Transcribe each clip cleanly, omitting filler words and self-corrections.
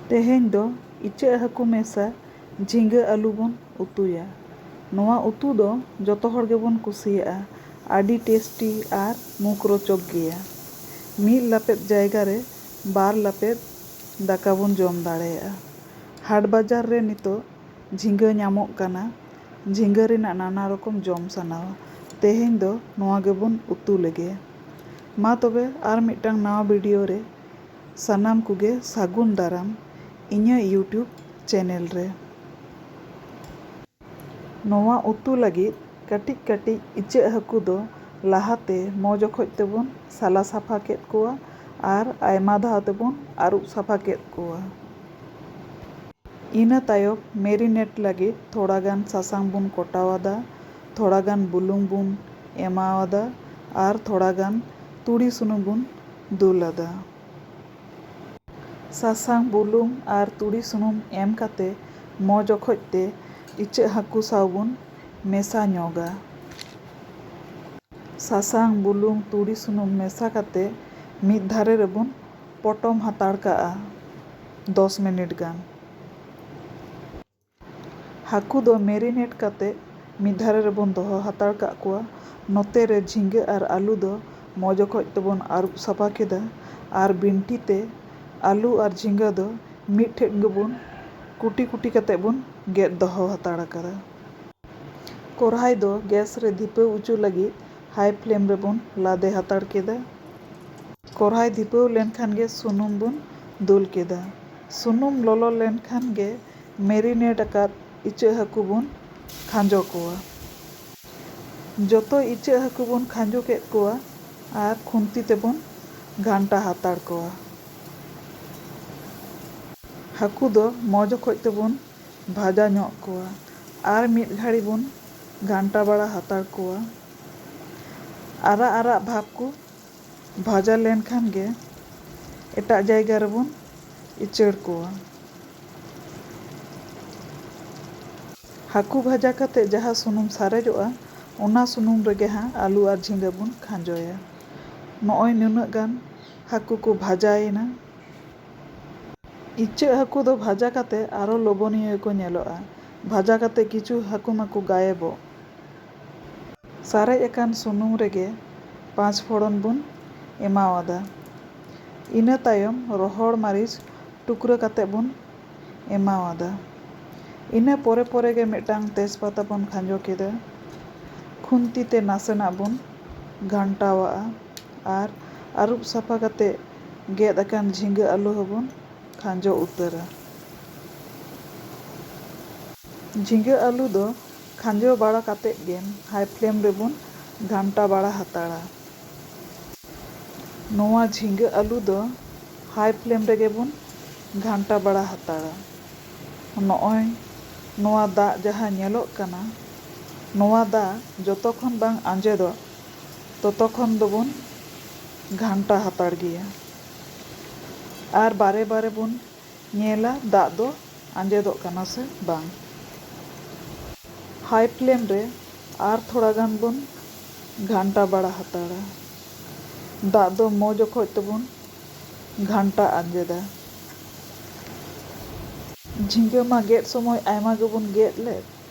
ᱛᱮᱦᱮᱧ ᱫᱚ ᱤᱪᱟᱹᱜ ᱦᱟᱹᱠᱩ ᱢᱮᱥᱟ ᱡᱷᱤᱸᱜᱟᱹ ᱟᱹᱞᱩ ᱵᱚᱱ ᱩᱛᱩᱭᱟ᱾ ᱱᱚᱣᱟ ᱩᱛᱩ ᱫᱚ ᱡᱚᱛᱚ ᱦᱚᱲ ᱜᱮᱵᱚᱱ ᱠᱩᱥᱤᱭᱟᱜᱼᱟ᱾ ᱟᱹᱰᱤ ᱴᱮᱥᱴᱤ ᱟᱨ ᱢᱩᱠ ᱨᱚᱪᱚᱠ ᱜᱮᱭᱟ᱾ ᱢᱤᱫ ᱞᱟᱯᱮᱫ ᱡᱟᱭᱜᱟ ᱨᱮ ᱵᱟᱨ ᱞᱟᱯᱮᱫ ᱫᱟᱠᱟ ᱵᱚᱱ ᱡᱚᱢ ᱫᱟᱲᱮᱭᱟᱜᱼᱟ᱾ ᱦᱟᱴ ᱵᱟᱡᱟᱨ ᱨᱮ ᱱᱤᱛᱚᱜ ᱡᱷᱤᱸᱜᱟᱹ ᱧᱟᱢᱚᱜ ᱠᱟᱱᱟ᱾ ᱡᱷᱤᱸᱜᱟᱹ ᱨᱮᱱᱟᱜ ᱱᱟᱱᱟ ᱨᱚᱠᱚᱢ ᱡᱚᱢ ᱥᱟᱱᱟᱣᱟ᱾ ᱛᱮᱦᱮᱧ ᱫᱚ ᱱᱚᱣᱟ ᱜᱮᱵᱚᱱ ᱩᱛᱩ ᱞᱮᱜᱮ᱾ ᱢᱟ ᱛᱚᱵᱮ ᱟᱨ ᱢᱤᱫᱴᱟᱝ ᱱᱟᱣᱟ ᱵᱷᱤᱰᱤᱭᱳ ᱨᱮ ᱥᱟᱱᱟᱢ ᱠᱚᱜᱮ ᱥᱟᱹᱜᱩᱱ ᱫᱟᱨᱟᱢ ᱤᱧᱟᱹᱜ ᱤᱭᱩᱴᱩᱵᱽ ᱪᱮᱱᱮᱞ ᱨᱮ᱾ ᱱᱚᱣᱟ ᱩᱛᱩ ᱞᱟᱹᱜᱤᱫ ᱠᱟᱹᱴᱤᱡ ᱠᱟᱹᱴᱤᱡ ᱤᱪᱟᱹᱜ ᱦᱟᱹᱠᱩ ᱫᱚ ᱞᱟᱦᱟᱛᱮ ᱢᱚᱡᱽ ᱚᱠᱚᱡ ᱛᱮᱵᱚᱱ ᱥᱟᱞᱟ ᱥᱟᱯᱷᱟ ᱠᱮᱫ ᱠᱚᱣᱟ ᱟᱨ ᱟᱭᱢᱟ ᱫᱷᱟᱣ ᱛᱮᱵᱚᱱ ᱟᱹᱨᱩᱵ ᱥᱟᱯᱷᱟ ᱠᱮᱫ ᱠᱚᱣᱟ᱾ ᱤᱱᱟᱹ ᱛᱟᱭᱚᱢ ᱢᱮᱨᱤᱱᱮᱴ ᱞᱟᱹᱜᱤᱫ ᱛᱷᱚᱲᱟ ᱜᱟᱱ ᱥᱟᱥᱟᱝ ᱵᱚᱱ ᱠᱚᱴᱟᱣ ᱟᱫᱟ, ᱛᱷᱚᱲᱟ ᱜᱟᱱ ᱵᱩᱞᱩᱝ ᱵᱚᱱ ᱮᱢᱟᱣᱟᱫᱟ ᱟᱨ ᱛᱷᱚᱲᱟ ᱜᱟন ᱛᱩᱲᱤ ᱥᱩᱱᱩᱢ ᱵᱚᱱ ᱫᱩᱞ ᱟᱫᱟ᱾ ᱥᱟᱥᱟᱝ ᱵᱩᱞᱩᱝ ᱟᱨ ᱛᱩᱲᱤ ᱥᱩᱱᱩᱢ ᱮᱢ ᱠᱟᱛᱮ ᱢᱚᱡᱽ ᱚᱠᱚᱡ ᱛᱮ ᱤᱪᱟᱹᱜ ᱦᱟᱹᱠᱩ ᱥᱟᱶ ᱵᱚᱱ ᱢᱮᱥᱟ ᱧᱚᱜᱟ᱾ ᱥᱟᱥᱟᱝ ᱵᱩᱞᱩᱝ ᱛᱩᱲᱤ ᱥᱩᱱᱩᱢ ᱢᱮᱥᱟ ᱠᱟᱛᱮ ᱢᱤᱫ ᱫᱷᱟᱨᱮ ᱨᱮᱵᱚᱱ ᱯᱚᱴᱚᱢ ᱦᱟᱛᱟᱲ ᱠᱟᱜᱼᱟ 10 ᱢᱤᱱᱤᱴ ᱜᱟᱱ᱾ ᱦᱟᱹᱠᱩ ᱫᱚ ᱢᱮᱨᱤᱱᱮᱴ ᱠᱟᱛᱮ ᱢᱤᱫ ᱫᱷᱟᱨᱮ ᱨᱮᱵᱚᱱ ᱫᱚᱦᱚ ᱦᱟᱛᱟᱲ ᱠᱟᱜ ᱠᱚᱣᱟ᱾ ᱱᱚᱛᱮ ᱨᱮ ᱡᱷᱤᱸᱜᱟᱹ ᱟᱨ ᱟᱹᱞᱩ ᱫᱚ ᱢᱚᱡᱽ ᱚᱠᱚᱡ ᱛᱮᱵᱚᱱ ᱟᱹᱨᱩᱵ ᱥᱟᱯᱷᱟ ᱠᱮᱫᱟ ᱟᱨ ᱵᱤᱱᱴᱷᱤ ᱛᱮ ᱟᱹᱞᱩ ᱟᱨ ᱡᱷᱤᱸᱜᱟᱹ ᱫᱚ ᱢᱤᱫᱴᱷᱮᱱ ᱜᱮᱵᱚᱱ ᱠᱩᱴᱤ ᱠᱩᱴᱤ ᱠᱟᱛᱮ ᱵᱚᱱ ᱜᱮᱫ ᱫᱚᱦᱚ ᱦᱟᱛᱟᱲ ᱟᱠᱟᱫᱟ᱾ ᱠᱚᱲᱦᱟᱭ ᱫᱚ ᱜᱮᱥ ᱨᱮ ᱫᱷᱤᱯᱟᱹᱣ ᱚᱪᱚ ᱞᱟᱹᱜᱤᱫ ᱦᱟᱭ ᱯᱷᱞᱮᱢ ᱨᱮᱵᱚᱱ ᱞᱟᱫᱮ ᱦᱟᱛᱟᱲ ᱠᱮᱫᱟ᱾ ᱠᱚᱲᱦᱟᱭ ᱫᱷᱤᱯᱟᱹᱣ ᱞᱮᱱᱠᱷᱟᱱ ᱜᱮ ᱥᱩᱱᱩᱢ ᱵᱚᱱ ᱫᱩᱞ ᱠᱮᱫᱟ᱾ ᱥᱩᱱᱩᱢ ᱞᱚᱞᱚ ᱞᱮᱱᱠᱷᱟᱱ ᱜᱮ ᱢᱮᱨᱤᱱᱮᱴ ᱟᱠᱟᱫ ᱤᱪᱟᱹᱜ ᱦᱟᱹᱠᱩ ᱵᱚᱱ ᱠᱷᱟᱸᱡᱚ ᱠᱚᱣᱟ᱾ ᱡᱚᱛᱚ ᱤᱪᱟᱹᱜ ᱦᱟᱹᱠᱩ ᱵᱚᱱ ᱠᱷᱟᱸᱡᱚ ᱠᱮᱫ ᱠᱚᱣᱟ ᱟᱨ ᱠᱷᱩᱱᱛᱤ ᱛᱮᱵᱚᱱ ᱜᱷᱟᱱᱴᱟ ᱦᱟᱛᱟᱲ ᱠᱚᱣᱟ᱾ ᱦᱟᱹᱠᱩ ᱫᱚ ᱢᱚᱡᱽ ᱚᱠᱚᱡ ᱛᱮᱵᱚᱱ ᱵᱷᱟᱡᱟ ᱧᱚᱜ ᱠᱚᱣᱟ ᱟᱨ ᱢᱤᱫ ᱜᱷᱟᱹᱲᱤ ᱵᱚᱱ ᱜᱷᱟᱱᱴᱟ ᱵᱟᱲᱟ ᱦᱟᱛᱟᱲ ᱠᱚᱣᱟ᱾ ᱟᱨᱟᱜ ᱟᱨᱟᱜ ᱵᱷᱟᱵᱽ ᱠᱚ ᱵᱷᱟᱡᱟ ᱞᱮᱱᱠᱷᱟᱱ ᱜᱮ ᱮᱴᱟᱜ ᱡᱟᱭᱜᱟ ᱨᱮᱵᱚᱱ ᱩᱪᱟᱹᱲ ᱠᱚᱣᱟ᱾ ᱦᱟᱹᱠᱩ ᱵᱷᱟᱡᱟ ᱠᱟᱛᱮ ᱡᱟᱦᱟᱸ ᱥᱩᱱᱩᱢ ᱥᱟᱨᱮᱡᱚᱜᱼᱟ ᱚᱱᱟ ᱥᱩᱱᱩᱢ ᱨᱮᱜᱮ ᱦᱟᱸᱜ ᱟᱹᱞᱩ ᱟᱨ ᱡᱷᱤᱸᱜᱟᱹ ᱵᱚᱱ ᱠᱷᱟᱸᱡᱚᱭᱟ᱾ ᱱᱚᱜᱼᱚᱭ ᱱᱩᱱᱟᱹᱜ ᱜᱟᱱ ᱦᱟᱹᱠᱩ ᱠᱚ ᱵᱷᱟᱡᱟᱭᱮᱱᱟ᱾ ᱤᱪᱟᱹᱜ ᱦᱟᱹᱠᱩ ᱫᱚ ᱵᱷᱟᱡᱟ ᱠᱟᱛᱮ ᱟᱨᱚ ᱞᱚᱵᱚᱱᱤᱭᱟᱹ ᱜᱮᱠᱚ ᱧᱮᱞᱚᱜᱼᱟ᱾ ᱵᱷᱟᱡᱟ ᱠᱟᱛᱮ ᱠᱤᱪᱷᱩ ᱦᱟᱹᱠᱩ ᱢᱟᱠᱚ ᱜᱟᱭᱮᱵᱚᱜ᱾ ᱥᱟᱨᱮᱡ ᱟᱠᱟᱱ ᱥᱩᱱᱩᱢ ᱨᱮᱜᱮ 5 ᱯᱷᱚᱲᱚᱱ ᱵᱚᱱ ᱮᱢᱟᱣᱟᱫᱟ᱾ ᱤᱱᱟᱹ ᱛᱟᱭᱚᱢ ᱨᱚᱦᱚᱲ ᱢᱟᱹᱨᱤᱪ ᱴᱩᱠᱨᱟᱹ ᱠᱟᱛᱮ ᱵᱚᱱ ᱮᱢᱟᱣᱟᱫᱟ᱾ ᱤᱱᱟᱹ ᱯᱚᱨᱮ ᱯᱚᱨᱮ ᱜᱮ ᱢᱤᱫᱴᱟᱝ ᱛᱮᱡᱽᱯᱟᱛᱟ ᱵᱚᱱ ᱠᱷᱟᱸᱡᱚ ᱠᱮᱫᱟ᱾ ᱠᱷᱩᱱᱛᱤ ᱛᱮ ᱱᱟᱥᱮᱱᱟᱜ ᱵᱚᱱ ᱜᱷᱟᱱᱴᱟᱣᱟᱜᱼᱟ ᱟᱨ ᱟᱹᱨᱩᱵ ᱥᱟᱯᱷᱟ ᱠᱟᱛᱮ ᱜᱮᱫ ᱟᱠᱟᱱ ᱡᱷᱤᱸᱜᱟᱹ ᱟᱹᱞᱩ ᱦᱚᱸᱵᱚᱱ ᱠᱷᱟᱸᱡᱚ ᱩᱛᱟᱹᱨᱟ᱾ ᱡᱷᱤᱸᱜᱟᱹ ᱟᱹᱞᱩ ᱫᱚ ᱠᱷᱟᱸᱡᱚ ᱵᱟᱲᱟ ᱠᱟᱛᱮ ᱜᱮ ᱦᱟᱭ ᱯᱷᱞᱮᱢ ᱨᱮᱵᱚᱱ ᱜᱷᱟᱱᱴᱟ ᱵᱟᱲᱟ ᱦᱟᱛᱟᱲᱟ᱾ ᱱᱚᱣᱟ ᱡᱷᱤᱸᱜᱟᱹ ᱟᱹᱞᱩ ᱫᱚ ᱦᱟᱭ ᱯᱷᱞᱮᱢ ᱨᱮᱜᱮ ᱵᱚᱱ ᱜᱷᱟᱱᱴᱟ ᱵᱟᱲᱟ ᱦᱟᱛᱟᱲᱟ᱾ ᱱᱚᱜᱼᱚᱭ ᱱᱚᱣᱟ ᱫᱟᱜ ᱡᱟᱦᱟᱸ ᱧᱮᱞᱚᱜ ᱠᱟᱱᱟ ᱱᱚᱣᱟ ᱫᱟᱜ ᱡᱚᱛᱚ ᱠᱷᱚᱱ ᱵᱟᱝ ᱟᱸᱡᱮᱫᱚᱜ ᱛᱚᱛᱚ ᱠᱷᱚᱱ ᱫᱚᱵᱚᱱ ᱜᱷᱟᱱᱴᱟ ᱦᱟᱛᱟᱲ ᱜᱮᱭᱟ᱾ ᱟᱨ ᱵᱟᱨᱮ ᱵᱟᱨᱮ ᱵᱚᱱ ᱧᱮᱞᱟ ᱫᱟᱜ ᱫᱚ ᱟᱸᱡᱮᱫᱚᱜ ᱠᱟᱱᱟ ᱥᱮ ᱵᱟᱝ᱾ ᱦᱟᱭ ᱯᱷᱞᱮᱢ ᱨᱮ ᱟᱨ ᱛᱷᱚᱲᱟ ᱜᱟᱱ ᱵᱚᱱ ᱜᱷᱟᱱᱴᱟ ᱵᱟᱲᱟ ᱦᱟᱛᱟᱲᱟ᱾ ᱫᱟᱜ ᱫᱚ ᱢᱚᱡᱽ ᱚᱠᱚᱡ ᱛᱮᱵᱚᱱ ᱜᱷᱟᱱᱴᱟ ᱟᱸᱡᱮᱫᱟ᱾ ᱡᱷᱤᱸᱜᱟᱹ ᱢᱟ ᱜᱮᱫ ᱥᱚᱢᱚᱭ ᱟᱭᱢᱟ ᱜᱮᱵᱚᱱ ᱜᱮᱫ ᱞᱮᱫ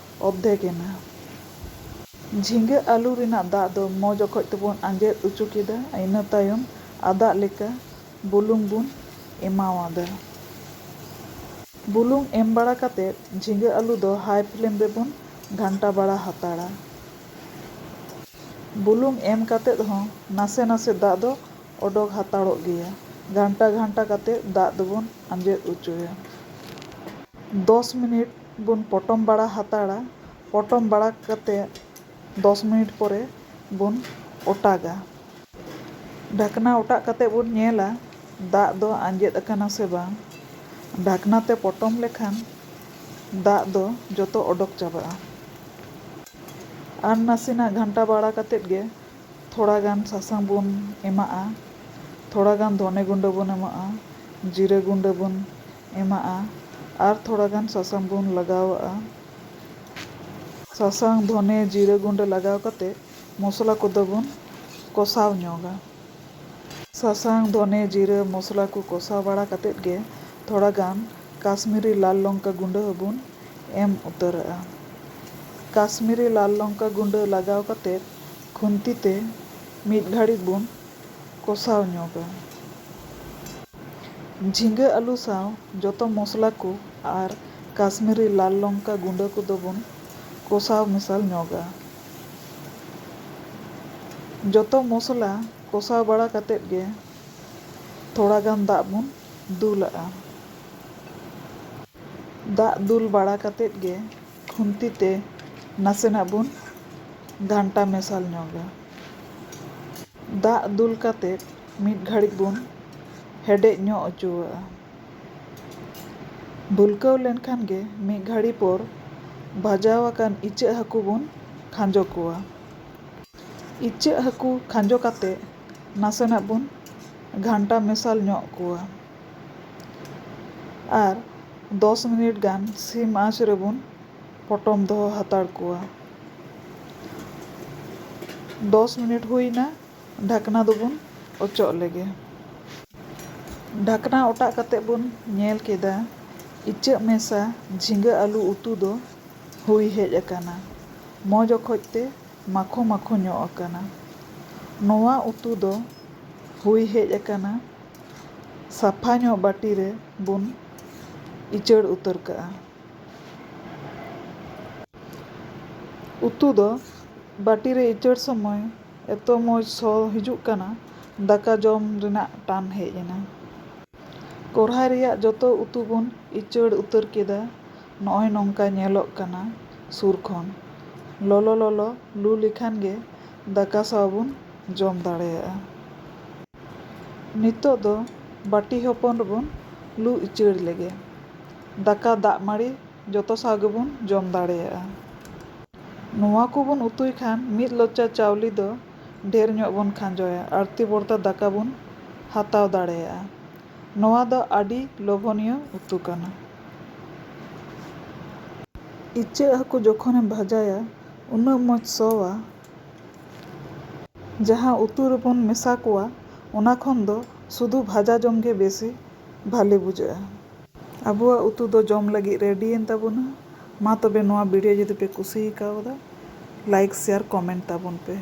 ᱚᱨᱫᱷᱮᱠ ᱮᱱᱟ᱾ ᱡᱷᱤᱸᱜᱟᱹ ᱟᱹᱞᱩ ᱨᱮᱱᱟᱜ ᱫᱟᱜ ᱫᱚ ᱢᱚᱡᱽ ᱚᱠᱚᱡ ᱛᱮᱵᱚᱱ ᱟᱸᱡᱮᱫ ᱚᱪᱚ ᱠᱮᱫᱟ᱾ ᱤᱱᱟᱹ ᱛᱟᱭᱚᱢ ᱟᱫᱟᱜ ᱞᱮᱠᱟ ᱵᱩᱞᱩᱝ ᱵᱚᱱ ᱮᱢᱟᱣᱟᱫᱟ᱾ ᱵᱩᱞᱩᱝ ᱮᱢ ᱵᱟᱲᱟ ᱠᱟᱛᱮ ᱡᱷᱤᱸᱜᱟᱹ ᱟᱹᱞᱩ ᱫᱚ ᱦᱟᱭ ᱯᱷᱞᱮᱢ ᱨᱮᱵᱚᱱ ᱜᱷᱟᱱᱴᱟ ᱵᱟᱲᱟ ᱦᱟᱛᱟᱲᱟ᱾ ᱵᱩᱞᱩᱝ ᱮᱢ ᱠᱟᱛᱮ ᱦᱚᱸ ᱱᱟᱥᱮ ᱱᱟᱥᱮ ᱫᱟᱜ ᱫᱚ ᱚᱰᱚᱠ ᱦᱟᱛᱟᱲᱚᱜ ᱜᱮᱭᱟ᱾ ᱜᱷᱟᱱᱴᱟ ᱜᱷᱟᱱᱴᱟ ᱠᱟᱛᱮ ᱫᱟᱜ ᱫᱚᱵᱚᱱ ᱟᱸᱡᱮᱫ ᱚᱪᱚᱭᱟ᱾ 10 ᱢᱤᱱᱤᱴ ᱵᱚᱱ ᱯᱚᱴᱚᱢ ᱵᱟᱲᱟ ᱦᱟᱛᱟᱲᱟ᱾ ᱯᱚᱴᱚᱢ ᱵᱟᱲᱟ ᱠᱟᱛᱮ 10 ᱢᱤᱱᱤᱴ ᱯᱚᱨᱮ ᱵᱚᱱ ᱚᱴᱟᱜᱟ᱾ ᱰᱷᱟᱠᱱᱟ ᱚᱴᱟᱜ ᱠᱟᱛᱮ ᱵᱚᱱ ᱧᱮᱞᱟ ᱫᱟᱜ ᱫᱚ ᱟᱸᱡᱮᱫ ᱟᱠᱟᱱᱟ ᱥᱮ ᱵᱟᱝ᱾ ᱰᱷᱟᱠᱱᱟ ᱛᱮ ᱯᱚᱴᱚᱢ ᱞᱮᱠᱷᱟᱱ ᱫᱟᱜ ᱫᱚ ᱡᱚᱛᱚ ᱚᱰᱚᱠ ᱪᱟᱵᱟᱜᱼᱟ᱾ ᱟᱨ ᱱᱟᱥᱮᱱᱟᱜ ᱜᱷᱟᱱᱴᱟ ᱵᱟᱲᱟ ᱠᱟᱛᱮ ᱜᱮ ᱛᱷᱚᱲᱟ ᱜᱟᱱ ᱥᱟᱥᱟᱝ ᱵᱚᱱ ᱮᱢᱟᱜᱼᱟ, ᱛᱷᱚᱲᱟ ᱜᱟᱱ ᱫᱷᱚᱱᱮ ᱜᱩᱸᱰᱟᱹ ᱵᱚᱱ ᱮᱢᱟᱜᱼᱟ, ᱡᱤᱨᱟᱹ ᱜᱩᱸᱰᱟᱹ ᱵᱚᱱ ᱮᱢᱟᱜᱼᱟ ᱟᱨ ᱛᱷᱚᱲᱟ ᱜᱟᱱ ᱥᱟᱥᱟᱝ ᱵᱚᱱ ᱞᱟᱜᱟᱣᱟᱜᱼᱟ᱾ ᱥᱟᱥᱟᱝ ᱫᱷᱚᱱᱮ ᱡᱤᱨᱟᱹ ᱜᱩᱸᱰᱟᱹ ᱞᱟᱜᱟᱣ ᱠᱟᱛᱮ ᱢᱚᱥᱞᱟ ᱠᱚᱫᱚ ᱵᱚᱱ ᱠᱚᱥᱟᱣ ᱧᱚᱜᱟ᱾ ᱥᱟᱥᱟᱝ ᱫᱷᱚᱱᱮ ᱡᱤᱨᱟᱹ ᱢᱚᱥᱞᱟ ᱠᱚ ᱠᱚᱥᱟᱣ ᱵᱟᱲᱟ ᱠᱟᱛᱮ ᱜᱮ ᱛᱷᱚᱲᱟ ᱜᱟᱱ কাশ্মীরি লাল লঙ্কা গুঁড়ো হবon এম উতাᱹᱨᱟᱜᱼᱟ। কাশ্মীরি লাল লঙ্কা গুঁড়ো লাগাও কাতেᱫ খুন্তি তে ᱢᱤᱫ ᱜᱷᱟᱹᱲᱤᱡ ᱵᱚᱱ ᱠᱚᱥᱟᱣ ᱧᱚᱜᱟ। ঝিঙ্গা আলু সাও যত মশলা কো আর কাশ্মীরি লাল লঙ্কা গুঁড়ো কᱚᱫᱚ ᱵᱚᱱ কষাও মেশাল ᱧᱚᱜᱟ। যত মশলা কষাও বাড়া কাতেᱫ ᱜᱮ ᱛᱷᱚᱲᱟ ᱜᱟᱱ ᱫᱟᱜ ᱵᱚᱱ ᱫᱩᱞᱟᱜᱼᱟ। ᱫᱟᱜ ᱫᱩᱞ ᱵᱟᱲᱟ ᱠᱟᱛᱮᱫ ᱜᱮ ᱠᱷᱩᱱᱛᱤ ᱛᱮ ᱱᱟᱥᱮᱱᱟᱜ ᱵᱚᱱ ᱜᱷᱟᱱᱴᱟ ᱢᱮᱥᱟᱞ ᱧᱚᱜᱟ। ᱫᱟᱜ ᱫᱩᱞ ᱠᱟᱛᱮᱫ ᱢᱤᱫ ᱜᱷᱟᱹᱲᱤᱡ ᱵᱚᱱ ᱦᱮᱰᱮᱡ ᱧᱚᱜ ᱚᱪᱚᱣᱟᱜᱼᱟ। ᱵᱷᱩᱞᱠᱟᱹᱣ ᱞᱮᱱᱠᱷᱟᱱ ᱜᱮ ᱢᱤᱫ ᱜᱷᱟᱹᱲᱤ ᱯᱚᱨ ᱵᱷᱟᱡᱟᱣ ᱟᱠᱟᱱ ᱤᱪᱟᱹᱜ ᱦᱟᱹᱠᱩ ᱵᱚᱱ ᱠᱷᱟᱸᱡᱚ ᱠᱚᱣᱟ। ᱤᱪᱟᱹᱜ ᱦᱟᱹᱠᱩ ᱠᱷᱟᱸᱡᱚ ᱠᱟᱛᱮᱫ ᱱᱟᱥᱮᱱᱟᱜ ᱵᱚᱱ ᱜᱷᱟᱱᱴᱟ ᱢᱮᱥᱟᱞ ᱧᱚᱜ ᱠᱚᱣᱟ। ᱟᱨ 10 ᱢᱤᱱᱤᱴ ᱜᱟᱱ ᱥᱤᱢ ᱟᱸᱪ ᱨᱮᱵᱚᱱ ᱯᱚᱴᱚᱢ ᱫᱚᱦᱚ ᱦᱟᱛᱟᱲ ᱠᱚᱣᱟ। 10 ᱢᱤᱱᱤᱴ ᱦᱩᱭᱱᱟ, ᱰᱷᱟᱠᱱᱟ ᱫᱚᱵᱚᱱ ᱚᱪᱚᱜ ᱞᱮᱜᱮ। ᱰᱷᱟᱠᱱᱟ ᱚᱴᱟᱜ ᱠᱟᱛᱮᱫ ᱵᱚᱱ ᱧᱮᱞ ᱠᱮᱫᱟ ᱤᱪᱟᱹᱜ ᱢᱮᱥᱟ ঝিঙ্গা আলু উতু ᱫᱚ ᱦᱩᱭ ᱦᱮᱡ ᱟᱠᱟᱱᱟ। ᱢᱚᱡᱽ ᱚᱠᱚᱡ ᱛᱮ ᱢᱟᱠᱷᱚ ᱢᱟᱠᱷᱚ ᱧᱚᱜ ᱟᱠᱟᱱᱟ। ᱱᱚᱣᱟ ᱩᱛᱩ ᱫᱚ ᱦᱩᱭ ᱦᱮᱡ ᱟᱠᱟᱱᱟ। ᱥᱟᱯᱷᱟ ᱧᱚᱜ ᱵᱟᱹᱴᱤ ᱨᱮ ᱵᱚᱱ ᱤᱪᱟᱹᱲ ᱩᱛᱟᱹᱨ ᱠᱟᱜᱼᱟ। ᱩᱛᱩ ᱫᱚ ᱵᱟᱹᱴᱤ ᱨᱮ ᱤᱪᱟᱹᱲ ᱥᱚᱢᱚᱭ ᱮᱛᱚ ᱢᱚᱡᱽ ᱥᱚ ᱦᱤᱡᱩᱜ ᱠᱟᱱᱟ, ᱫᱟᱠᱟ ᱡᱚᱢ ᱨᱮᱱᱟᱜ ᱴᱟᱱ ᱦᱮᱡ ᱮᱱᱟ। ᱠᱚᱲᱦᱟᱭ ᱨᱮᱭᱟᱜ ᱡᱚᱛᱚ ᱩᱛᱩ ᱵᱚᱱ ᱤᱪᱟᱹᱲ ᱩᱛᱟᱹᱨ ᱠᱮᱫᱟ। ᱱᱚᱜᱼᱚᱭ ᱱᱚᱝᱠᱟ ᱧᱮᱞᱚᱜ ᱠᱟᱱᱟ ᱥᱩᱨ ᱠᱷᱚᱱ। ᱞᱚᱞᱚ ᱞᱚᱞᱚ ᱞᱩ ᱞᱮᱠᱷᱟᱱ ᱜᱮ ᱫᱟᱠᱟ ᱥᱟᱶ ᱵᱚᱱ ᱡᱚᱢ ᱫᱟᱲᱮᱭᱟᱜᱼᱟ। ᱱᱤᱛᱚᱜ ᱫᱚ ᱵᱟᱹᱴᱤ ᱦᱚᱯᱚᱱ ᱨᱮᱵᱚᱱ ᱞᱩ ᱤᱪᱟᱹᱲ ᱞᱮᱜᱮ। ᱫᱟᱠᱟ ᱫᱟᱜ ᱢᱟᱹᱲᱤ ᱡᱚᱛᱚ ᱥᱟᱶ ᱜᱮᱵᱚᱱ ᱡᱚᱢ ᱫᱟᱲᱮᱭᱟᱜᱼᱟ। ᱱᱚᱣᱟ ᱠᱚᱵᱚᱱ ᱩᱛᱩᱭ ᱠᱷᱟᱱ ᱢᱤᱫ ᱞᱚᱪᱟ ᱪᱟᱣᱞᱮ ᱫᱚ ᱰᱷᱮᱨ ᱧᱚᱜ ᱵᱚᱱ ᱠᱷᱟᱸᱡᱚᱭᱟ। ᱟᱹᱲᱛᱤ ᱵᱚᱨᱛᱟ ᱫᱟᱠᱟ ᱵᱚᱱ ᱦᱟᱛᱟᱣ ᱫᱟᱲᱮᱭᱟᱜᱼᱟ। ᱱᱚᱣᱟ ᱫᱚ ᱟᱹᱰᱤ ᱞᱚᱵᱷᱚᱱᱤᱭᱚ ᱩᱛᱩ ᱠᱟᱱᱟ। ᱤᱪᱟᱹᱜ ᱦᱟᱹᱠᱩ ᱡᱚᱠᱷᱚᱱᱮᱢ ᱵᱷᱟᱡᱟᱭᱟ ᱩᱱᱟᱹᱜ ᱢᱚᱡᱽ ᱥᱚᱣᱟ, ᱡᱟᱦᱟᱸ ᱩᱛᱩ ᱨᱮᱵᱚᱱ ᱢᱮᱥᱟ ᱠᱚᱣᱟ ᱚᱱᱟ ᱠᱷᱚᱱ ᱫᱚ ᱥᱩᱫᱷᱩ ᱵᱷᱟᱡᱟ ᱡᱚᱢ ᱜᱮ ᱵᱮᱥᱤ ᱵᱷᱟᱞᱮ ᱵᱩᱡᱷᱟᱹᱜᱼᱟ। ᱟᱵᱚᱣᱟᱜ ᱩᱛᱩ ᱫᱚ ᱡᱚᱢ ᱞᱟᱹᱜᱤᱫ ᱨᱮᱰᱤᱭᱮᱱ ᱛᱟᱵᱚᱱᱟ। ᱢᱟ ᱛᱚᱵᱮ ᱱᱚᱣᱟ ᱵᱷᱤᱰᱤᱭᱳ ᱡᱩᱫᱤ ᱯᱮ ᱠᱩᱥᱤ ᱠᱟᱣᱫᱟ, ᱞᱟᱭᱤᱠ ᱥᱮᱭᱟᱨ ᱠᱚᱢᱮᱱᱴ ᱛᱟᱵᱚᱱ ᱯᱮ।